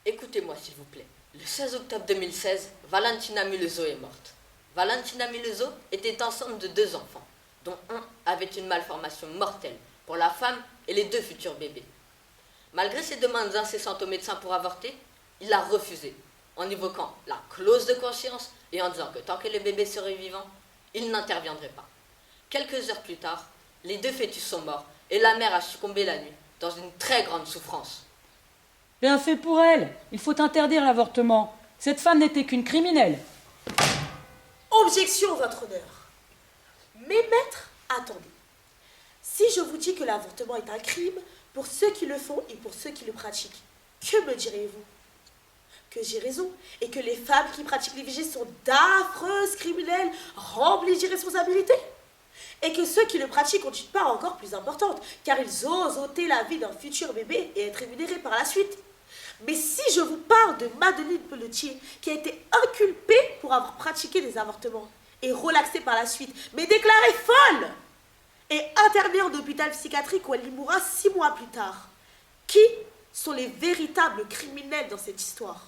Écoutez-moi s'il vous plaît. Le 16 octobre 2016, Valentina Milezzo est morte. Valentina Milezzo était enceinte de 2 enfants, dont un avait une malformation mortelle pour la femme et les 2 futurs bébés. Malgré ses demandes incessantes au médecin pour avorter, il a refusé, en évoquant la clause de conscience et en disant que tant que le bébé serait vivant, il n'interviendrait pas. Quelques heures plus tard, les 2 fœtus sont morts et la mère a succombé la nuit dans une très grande souffrance. Bien fait pour elle. Il faut interdire l'avortement. Cette femme n'était qu'une criminelle. Objection, votre honneur. Mais maître, attendez. Si je vous dis que l'avortement est un crime pour ceux qui le font et pour ceux qui le pratiquent, que me direz-vous? Que j'ai raison et que les femmes qui pratiquent l'IVG sont d'affreuses criminelles remplies d'irresponsabilité? Et que ceux qui le pratiquent ont une part encore plus importante, car ils osent ôter la vie d'un futur bébé et être rémunérés par la suite. Mais si je vous parle de Madeleine Pelletier, qui a été inculpée pour avoir pratiqué des avortements, et relaxée par la suite, mais déclarée folle, et internée en hôpital psychiatrique où elle y mourra 6 mois plus tard, qui sont les véritables criminels dans cette histoire?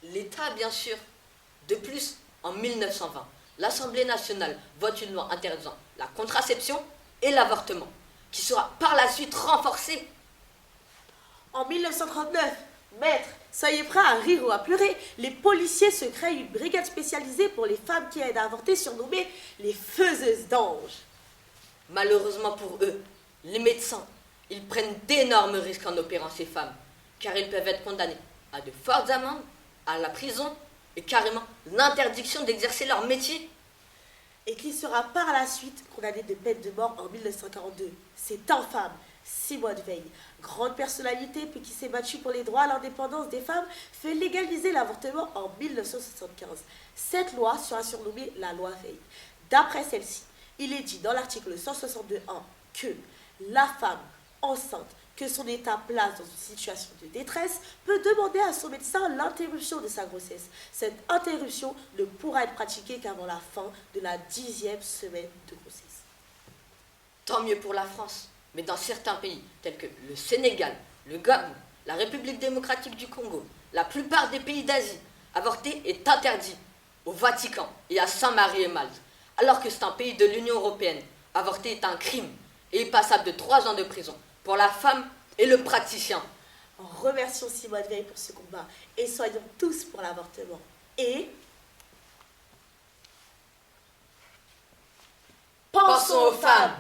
L'État, bien sûr. De plus, en 1920, l'Assemblée nationale vote une loi interdisant la contraception et l'avortement, qui sera par la suite renforcée. En 1939, maître, soyez prêts à rire ou à pleurer, les policiers se créent une brigade spécialisée pour les femmes qui aident à avorter, surnommée les faiseuses d'anges. Malheureusement pour eux, les médecins, ils prennent d'énormes risques en opérant ces femmes, car ils peuvent être condamnés à de fortes amendes, à la prison et carrément l'interdiction d'exercer leur métier. Et qui sera par la suite condamné de peine de mort en 1942. C'est infâme. Simone Veil, grande personnalité puis qui s'est battue pour les droits à l'indépendance des femmes, fait légaliser l'avortement en 1975. Cette loi sera surnommée la loi Veil. D'après celle-ci, il est dit dans l'article 162.1 que la femme enceinte que son état place dans une situation de détresse peut demander à son médecin l'interruption de sa grossesse. Cette interruption ne pourra être pratiquée qu'avant la fin de la 10e semaine de grossesse. Tant mieux pour la France, mais dans certains pays, tels que le Sénégal, le Gabon, la République démocratique du Congo, la plupart des pays d'Asie, avorter est interdit au Vatican et à Saint-Marie et Malte, alors que c'est un pays de l'Union européenne. Avorter est un crime et est passible de 3 ans de prison pour la femme et le praticien. Remercions Simone Veil pour ce combat et soyons tous pour l'avortement. Et pensons aux femmes.